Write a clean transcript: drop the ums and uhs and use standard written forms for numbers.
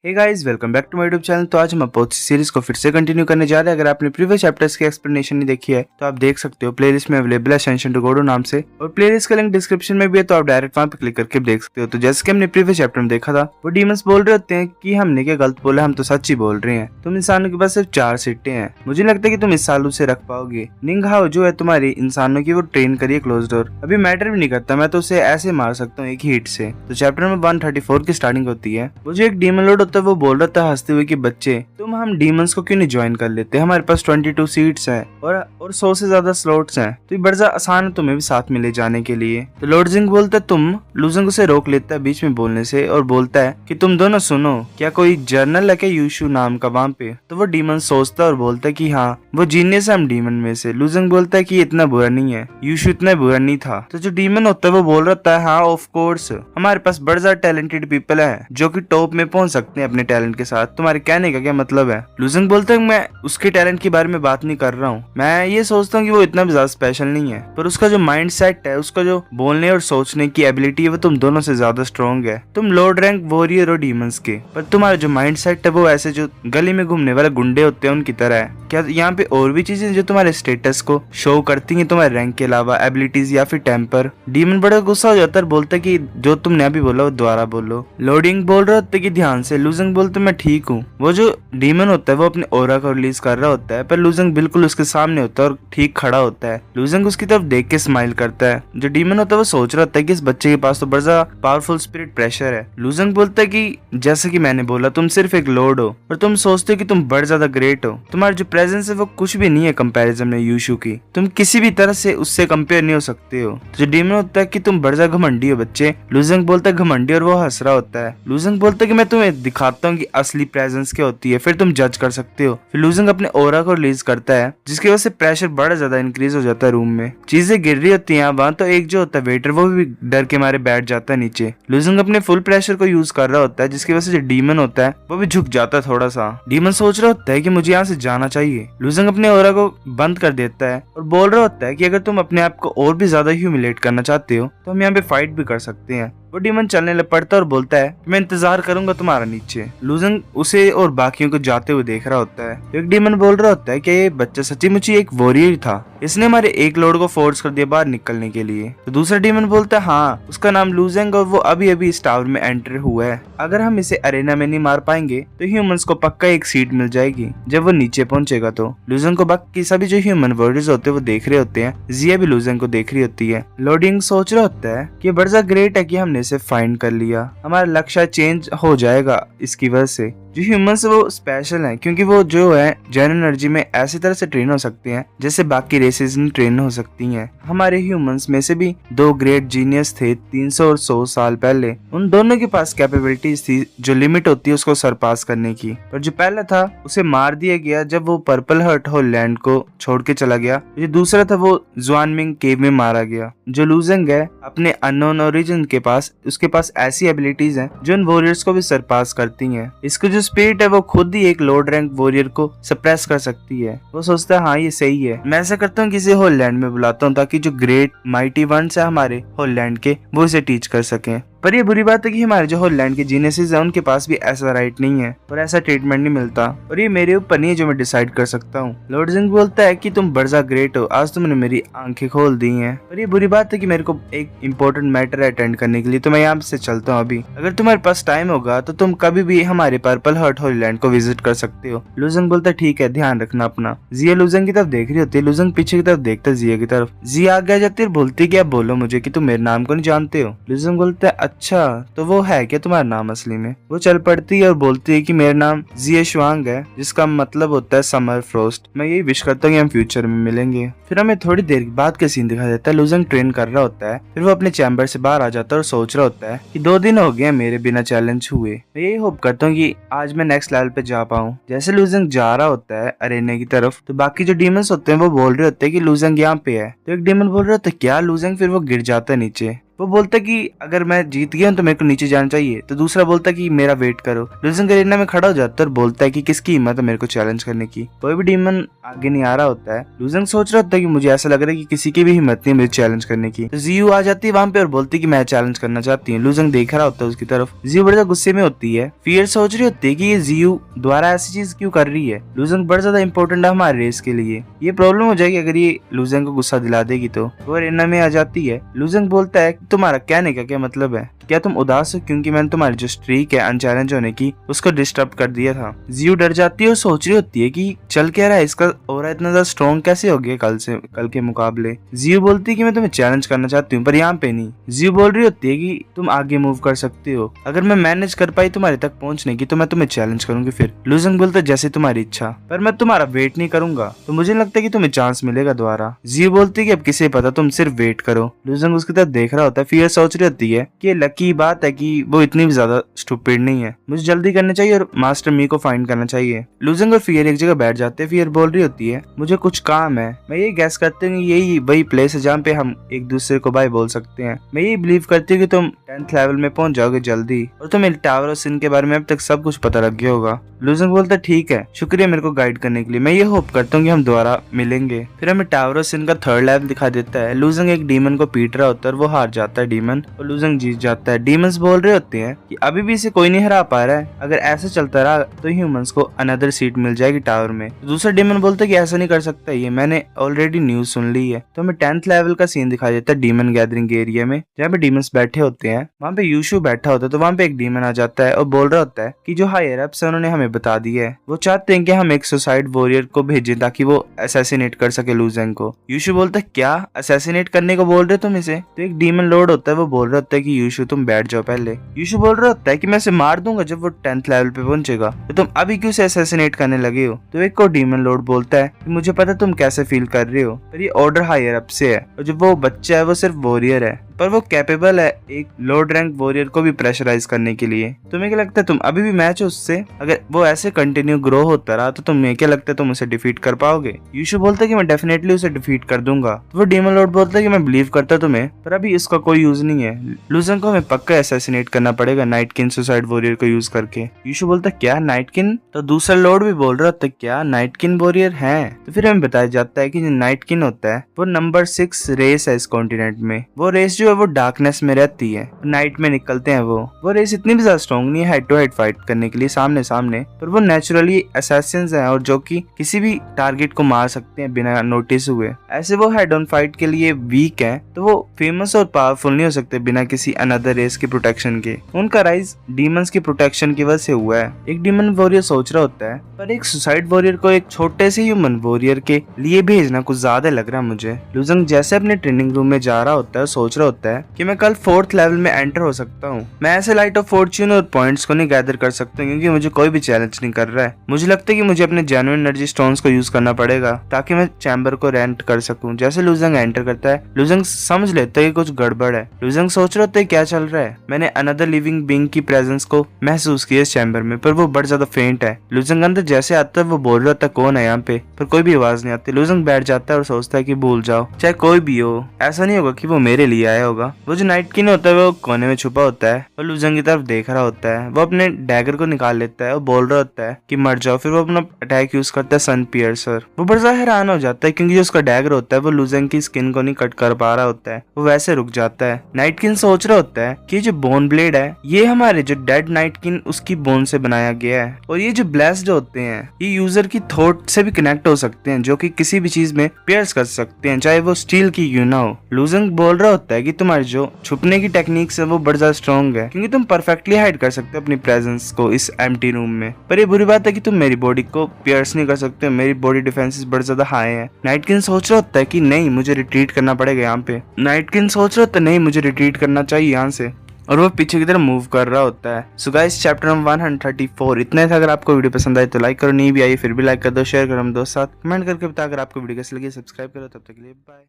Hey guys, welcome back to my YouTube channel. तो आज हम अपोच सीरीज को फिर से कंटिन्यू करने जा रहे हैं। अगर आपने प्रीवियस चैप्टर्स की एक्सप्लेनेशन नहीं देखी है तो आप देख सकते हो, प्लेलिस्ट में अवेलेबल है असेंशन टू गॉड नाम से, और प्लेलिस्ट का लिंक डिस्क्रिप्शन में भी है, तो आप डायरेक्ट वहां पे क्लिक करके देख सकते हो। तो जैसे कि हमने प्रीवियस चैप्टर में देखा था, वो डीमंस बोल रहे होते हैं कि हमने क्या गलत बोला, हम तो सच ही बोल रहे हैं, तुम इंसानों के पास सिर्फ 4 सीटें हैं, मुझे लगता है कि तुम इस साल उसे रख पाओगे। निंग हाओ जो है तुम्हारी इंसानों की, वो ट्रेन करिए क्लोज डोर, अभी मैटर भी नहीं करता, मैं तो उसे ऐसे मार सकता हूँ एक हिट से। तो चैप्टर नंबर 134 की स्टार्टिंग होती है। वो जो एक डीमन लॉर्ड होता है वो बोल रहा था हंसते हुए कि बच्चे, तुम हम डीमंस को क्यों नहीं ज्वाइन कर लेते, हमारे पास 22 सीट्स हैं और 100 से ज्यादा स्लॉट्स हैं, तो ये बड़ा आसान है तुम्हें भी साथ में ले जाने के लिए। तो लॉर्ड जिंग बोलता है तुम, लूजिंग उसे रोक लेता है बीच में बोलने से और बोलता है कि तुम दोनों सुनो, क्या कोई जर्नल है क्या यूशु नाम का वहाँ पे। तो वो डीमन सोचता है और बोलता है कि हाँ वो जीनियस है हम डीमन में से। लूजिंग बोलता है कि ये इतना बुरा नहीं है, यूशु इतना बुरा नहीं था। तो जो डीमन होता है वो बोल रहा है हाँ ऑफ कोर्स, हमारे पास बड़े ज्यादा टैलेंटेड पीपल है जो कि टॉप में पहुंच सकते हैं अपने टैलेंट के साथ, तुम्हारे कहने का क्या मतलब है। लूजिंग बोलता है मैं उसके टैलेंट के बारे में बात नहीं कर रहा हूँ, मैं ये सोचता हूँ कि वो इतना भी ज्यादा स्पेशल नहीं है, पर उसका जो माइंड सेट है, उसका जो बोलने और सोचने की एबिलिटी है, वो तुम दोनों से ज्यादा स्ट्रॉन्ग है। तुम लोड रैंक वॉरियर और डीमंस के, पर तुम्हारा जो माइंड सेट है वो ऐसे जो गली में घूमने वाले गुंडे होते हैं उनकी तरह है। क्या यहाँ पे और भी चीजें जो तुम्हारे स्टेटस को शो करती हैं तुम्हारे रैंक के अलावा, एबिलिटीज या फिर टेम्पर। डीमन बड़ा गुस्सा हो जाता है, बोलता है कि जो तुमने अभी बोला वो दोबारा बोलो। लोडिंग बोल रहा होता है कि ध्यान से। लूजिंग बोलते मैं ठीक हूँ। वो जो डीमन होता है वो अपने ऑरा को रिलीज कर रहा होता है, पर लूजिंग बिल्कुल उसके सामने होता है और ठीक खड़ा होता है। लूजिंग उसकी तरफ देख के स्माइल करता है। जो डीमन होता है वो सोच रहा होता है कि इस बच्चे के पास तो बड़ा पावरफुल स्पिरिट प्रेशर है। लूजिंग बोलता है कि जैसे कि मैंने बोला, तुम सिर्फ एक लॉर्ड हो और तुम सोचते हो कि तुम बड़ा ज्यादा ग्रेट हो, तुम्हारी जो प्रेजेंस है वो कुछ भी नहीं है कंपैरिजन में यूशु की, तुम किसी भी तरह से उससे कंपेयर नहीं हो सकते हो। तो जो डीमन होता है कि तुम बड़ा ज्यादा घमंडी हो बच्चे। लूजिंग बोलता है घमंडी, और वो हंस रहा होता है। लूजिंग बोलता है कि मैं तुम्हें दिखाता हूँ कि असली प्रेजेंस क्या होती है, फिर तुम जज कर सकते हो। फिर लूजिंग अपने ऑरा को रिलीज करता है, जिसकी वजह से प्रेशर बड़ा ज्यादा इंक्रीज हो जाता है रूम में, चीजें गिर रही होती हैं वहां। तो एक जो होता है वेटर वो भी डर के मारे बैठ जाता है नीचे। लूजिंग अपने फुल प्रेशर को यूज कर रहा होता है, जिसकी वजह से जो डीमन होता है वो भी झुक जाता है थोड़ा सा। डीमन सोच रहा होता है कि मुझे यहाँ से जाना चाहिए। लूजिंग अपने ऑरा को बंद कर देता है और बोल रहा होता है कि अगर तुम अपने आप को और भी ज्यादा ह्यूमिलेट करना चाहते हो तो हम यहाँ पे फाइट भी कर सकते हैं। वो डीमन चलने लग पड़ता है और बोलता है मैं इंतजार करूंगा तुम्हारा नीचे। लूजिंग उसे और बाकियों को जाते हुए देख रहा होता है। तो एक डीमन बोल रहा होता है कि ये बच्चा सच्ची मुच्ची एक वॉरियर था, इसने हमारे एक लॉर्ड को फोर्स कर दिया बाहर निकलने के लिए। तो दूसरा डीमन बोलता है हाँ उसका नाम लूजिंग और वो अभी अभी इस टावर में एंटर हुआ है, अगर हम इसे अरेना में नहीं मार पाएंगे तो ह्यूमंस को पक्का एक सीट मिल जाएगी जब वो नीचे पहुंचेगा। तो लूजिंग को बाकी सभी जो ह्यूमन वॉरियर्स होते हैं वो देख रहे होते हैं। जिया भी लूजिंग को देख रही होती है। लोडिंग सोच रहा होता है कि बड़ा ग्रेट है कि हमने इसे फाइंड कर लिया, हमारा लक्ष्य चेंज हो जाएगा इसकी वजह से। जो ह्यूमंस वो स्पेशल हैं क्योंकि वो जो है जेन एनर्जी में ऐसी तरह से ट्रेन हो सकते हैं जैसे बाकी रेसेस नहीं ट्रेन हो सकती हैं। हमारे ह्यूमंस में से भी 2 ग्रेट जीनियस थे 300 और 100 साल पहले, उन दोनों के पास कैपेबिलिटीज थी जो लिमिट होती है उसको सरपास करने की। पर जो पहला था उसे मार दिया गया जब वो पर्पल हर्ट होल लैंड को छोड़ के चला गया। जो दूसरा था वो जुआनमिंग केव में मारा गया। जो लूजिंग है अपने अननोन ओरिजिन के पास, उसके पास ऐसी एबिलिटीज हैं जो उन वॉरियर्स को भी सरपास करती हैं। इसको जो स्पिरिट है वो खुद ही एक लॉर्ड रैंक वॉरियर को सप्रेस कर सकती है। वो सोचता है हाँ ये सही है, मैं ऐसा करता हूँ किसी होल लैंड में बुलाता हूँ ताकि जो ग्रेट माइटी वंस है हमारे होल लैंड के वो इसे टीच कर सकें। पर ये बुरी बात है कि हमारे जो होल लैंड के जीनियसेस हैं उनके पास भी ऐसा राइट नहीं है और ऐसा ट्रीटमेंट नहीं मिलता, और ये मेरे ऊपर नहीं है जो मैं डिसाइड कर सकता हूँ। लॉर्ड जिंग बोलता है कि तुम बड़ा ग्रेट हो, आज तुमने मेरी आंखें खोल दी हैं, पर ये बुरी बात है कि मेरे को एक इम्पोर्टेंट मैटर अटेंड करने के लिए तो मैं यहाँ से चलता हूँ अभी। अगर तुम्हारे पास टाइम होगा तो तुम कभी भी हमारे पर्पल हर्ट होल लैंड को विजिट कर सकते हो। लूजिंग बोलता है ठीक है, ध्यान रखना अपना। जिया लूजिंग की तरफ देख रही होती है। लूजिंग पीछे की तरफ देखता है जिया की तरफ। जिया आगे आ जाती है, बोलती है बोलो मुझे कि तुम मेरे नाम को नहीं जानते हो। लूजिंग बोलता है अच्छा तो वो है क्या तुम्हारा नाम असली में। वो चल पड़ती है और बोलती है कि मेरा नाम जिया शुआंग है, जिसका मतलब होता है समर फ्रोस्ट। मैं यही विश करता हूँ कि हम फ्यूचर में मिलेंगे। फिर हमें थोड़ी देर बाद का सीन दिखा देता है। लूजिंग ट्रेन कर रहा होता है, फिर वो अपने चैम्बर से बाहर आ जाता है और सोच रहा होता है कि 2 दिन हो गए मेरे बिना चैलेंज हुए, मैं यही होप करता हूँ कि आज मैं नेक्स्ट लेवल पे जा पाऊँ। जैसे लूजिंग जा रहा होता है अरेना की तरफ तो बाकी जो डीमंस होते हैं वो बोल रहे होते हैं कि लूजिंग यहाँ पे है। तो एक डीमन बोल रहा होता है क्या लूजिंग, फिर वो गिर जाता है नीचे। वो बोलता है कि अगर मैं जीत गया हूं तो मेरे को नीचे जाना चाहिए, तो दूसरा बोलता है कि मेरा वेट करो। लूजिंग एरिना में खड़ा हो जाता है और बोलता है कि किसकी हिम्मत है मेरे को चैलेंज करने की। कोई भी डीमन आगे नहीं आ रहा होता है। लूजिंग सोच रहा होता है कि मुझे ऐसा लग रहा है कि किसी की भी हिम्मत नहीं मुझे चैलेंज करने की। तो जियू आ जाती है वहां पे और बोलती है कि मैं चैलेंज करना चाहती हूँ। लूजिंग देख रहा होता है उसकी तरफ। जियू बड़ा गुस्से में होती है। फियर सोच रही होती है कि ये जियू द्वारा ऐसी चीज क्यों कर रही है। लूजिंग बड़ा ज्यादा इंपॉर्टेंट है हमारे रेस के लिए, ये प्रॉब्लम हो जाएगी अगर ये लूजिंग को गुस्सा दिला देगी तो। वो एरिना में आ जाती है। लूजिंग बोलता है कि तुम्हारा कहने का क्या मतलब है, क्या तुम उदास हो क्योंकि मैंने तुम्हारी जो स्ट्रीक है अनचैलेंज होने की उसको डिस्टर्ब कर दिया था। जियू डर जाती है और सोच रही होती है कि चल क्या रहा है, इसका ऑरा इतना ज्यादा स्ट्रॉन्ग कैसे हो गया कल के मुकाबले। जियू बोलती है कि मैं तुम्हें चैलेंज करना चाहती हूँ पर यहाँ पे नहीं। जियू बोल रही होती है कि तुम आगे मूव कर सकती हो, अगर मैं मैनेज कर पाई तुम्हारे तक पहुंचने की तो मैं तुम्हें चैलेंज करूंगी। फिर लूजिंग बोलता है जैसे तुम्हारी इच्छा, पर मैं तुम्हारा वेट नहीं करूंगा तो मुझे लगता है कि तुम्हें चांस मिलेगा दोबारा। जियू बोलती है कि अब किसे पता, तुम सिर्फ वेट करो। लूजिंग उसकी तरफ देख रहा होता है। फियर सोच रही होती है कि लकी बात है कि वो इतनी भी ज्यादा स्टूपिड नहीं है, मुझे जल्दी करना चाहिए और मास्टर मी को फाइंड करना चाहिए। लूजिंग और फियर एक जगह बैठ जाते हैं। फियर बोल रही होती है मुझे कुछ काम है। मैं ये गैस करती हूँ यही वही प्लेस है जहाँ पे हम एक दूसरे को बाय बोल सकते हैं। मैं यही बिलीव करती हूँ कि तुम 10th लेवल में पहुंच जाओगे जल्दी और तुम्हें टावर ऑफ सिन के बारे में अब तक सब कुछ पता लग गया होगा। लूजिंग बोलता है ठीक है, शुक्रिया मेरे को गाइड करने के लिए, मैं ये होप करता हूँ कि हम दोबारा मिलेंगे। फिर हमें टावर ऑफ सिन का 3rd लेवल दिखा देता है। लूजिंग एक डीमन को पीट रहा होता है और वो हार जाता है डीमन, और लूजिंग जीत जाता है। डीमंस बोल रहे होते हैं कि अभी भी इसे कोई नहीं हरा पा रहा है, अगर ऐसे चलता रहा तो ह्यूमंस को अनदर सीट मिल जाएगी टावर में। तो दूसरा डीमन बोलता है कि ऐसा नहीं कर सकता, ये मैंने ऑलरेडी न्यूज सुन ली है। तो हमें 10th लेवल का सीन दिखा देता है डीमन गैदरिंग एरिया में, जहाँ पे डीमंस बैठे होते हैं। वहाँ पे यूशु बैठा होता है, तो वहाँ पे एक डीमन आ जाता है और बोल रहा होता है कि जो हायर अप्स है उन्होंने हमें बता दिया है, वो चाहते हैं कि हम एक सुसाइड वॉरियर को भेजें ताकि वो असैसिनेट कर सके लूजिंग को। यूशु बोलता है क्या असैसिनेट करने को बोल रहे हो तुम इसे। तो एक डीमन लॉर्ड होता है, वो बोल रहा होता है कि यूशु तुम बैठ जाओ पहले। यूशु बोल रहा होता है कि मैं इसे मार दूंगा जब वो 10th लेवल पे पहुंचेगा, तो तुम अभी क्यों से असैसिनेट करने लगे हो। तो एक और डीमन लॉर्ड बोलता है कि मुझे पता तुम कैसे फील कर रहे हो, पर ये ऑर्डर हायर अप से है और जो वो बच्चा है वो सिर्फ वॉरियर है, पर वो कैपेबल है एक लोड रैंक वॉरियर को भी प्रेशराइज करने के लिए। तुम्हें क्या लगता है तुम अभी भी मैच हो उससे, अगर वो ऐसे कंटिन्यू ग्रो होता रहा तो तुम्हें क्या लगता है तुम उसे डिफीट कर पाओगे। यूशु बोलता है कि मैं डेफिनेटली उसे डिफीट कर दूंगा। तो वो डीमन लॉर्ड बोलता है कि मैं बिलीव करता तुम्हें, पर अभी इसका कोई यूज नहीं है। लूजिंग को हमें पक्का असैसिनेट करना पड़ेगा नाइटकिन सुसाइड वॉरियर को यूज करके। यूशु बोलता है क्या नाइटकिन। तो दूसरा लॉर्ड भी बोल रहा होता है क्या नाइटकिन वॉरियर है। तो फिर हमें बताया जाता है कि जो नाइटकिन होता है वो नंबर 6 रेस है इस कॉन्टिनेंट में। वो रेस जो है वो डार्कनेस में रहती है, नाइट में निकलते हैं। वो रेस इतनी भी ज्यादा स्ट्रॉन्ग नहीं है हेड टू हेड फाइट करने के लिए सामने सामने, पर वो नेचुरली असैसिन्स हैं और जो कि किसी भी टारगेट को मार सकते हैं बिना नोटिस हुए। ऐसे वो हेड ऑन फाइट के लिए वीक हैं, तो वो फेमस और पावरफुल नहीं हो सकते बिना किसी अनदर रेस की प्रोटेक्शन के। उनका राइज डीमंस की प्रोटेक्शन की वजह से हुआ है। एक डीमन वॉरियर सोच रहा होता है पर एक सुसाइड वॉरियर को एक छोटे से ह्यूमन वॉरियर के लिए भेजना कुछ ज्यादा लग रहा है मुझे। लूजिंग जैसे अपने ट्रेनिंग रूम में जा रहा होता है सोच रहा होता है कि मैं कल 4th लेवल में एंटर हो सकता हूँ। मैं ऐसे लाइट ऑफ फॉर्च्यून और पॉइंट्स को नहीं गैदर कर सकता क्योंकि मुझे कोई भी चैलेंज नहीं कर रहा है। मुझे लगता है कि मुझे अपने जेन्युइन एनर्जी स्टोन्स को यूज करना पड़ेगा ताकि मैं चैम्बर को रेंट कर सकूं। जैसे लूजिंग एंटर करता है लूजिंग समझ लेता है कि कुछ गड़बड़ है। लूजिंग सोच रहा होता है क्या चल रहा है। मैंने अनदर लिविंग बीइंग की प्रेजेंस को महसूस किया इस चैम्बर में, पर वो बड़ा ज्यादा फेंट है। लूजिंग अंदर जैसे आता है वो बोल रहा होता है कौन है यहाँ पे, पर कोई भी आवाज नहीं आती। लूजिंग बैठ जाता है और सोचता है कि भूल जाओ, चाहे कोई भी हो, ऐसा नहीं होगा कि वो मेरे लिए आया होगा। वो जो नाइटकिन होता है वो कोने में छुपा होता है और लूजिंग की तरफ देख रहा होता है। वो अपने डैगर को निकाल लेता है और बोल रहा होता है कि मर जाओ। फिर वो अपना अटैक यूज करता है सन पियर्सर। वो बड़ा हैरान हो जाता है क्योंकि जो उसका डैगर होता है वो लूजिंग की स्किन को नहीं कट कर पा रहा होता है, वो वैसे रुक जाता है। नाइटकिन सोच रहा होता है कि जो बोन ब्लेड है ये हमारे जो डेड नाइटकिन उसकी बोन से बनाया गया है, और ये जो ब्लेस्ड होते हैं ये यूजर की थॉट से भी कनेक्ट हो सकते हैं जो कि किसी भी चीज में पियर्स कर सकते हैं, चाहे वो स्टील की क्यों ना हो। लूजिंग बोल रहा होता है कि तुम्हारी जो छुपने की टेक्निक्स है वो बड़ा ज्यादा स्ट्रॉन्ग है क्योंकि तुम परफेक्टली हाइड कर सकते हो अपनी प्रेजेंस को इस एम्प्टी रूम में, पर ये बुरी बात है कि तुम मेरी बॉडी को पियर्स नहीं कर सकते, मेरी बॉडी डिफेंसेस बड़े ज्यादा हाई है। नाइटकिन सोच रहा होता है कि नहीं मुझे रिट्रीट करना पड़ेगा यहाँ पे। नाइटकिन सोच रहा होता है नहीं मुझे रिट्रीट करना चाहिए यहाँ से, और वो पीछे की तरफ मूव कर रहा होता है। सो गाइस चैप्टर नंबर 134 इतना था। अगर आपको वीडियो पसंद आए तो लाइक करो, नहीं भी आई फिर भी लाइक कर दो, शेयर करो हम दोस्त साथ, कमेंट करके बता अगर आपको वीडियो कैसी लगी, सब्सक्राइब करो। तब तक के लिए बाय।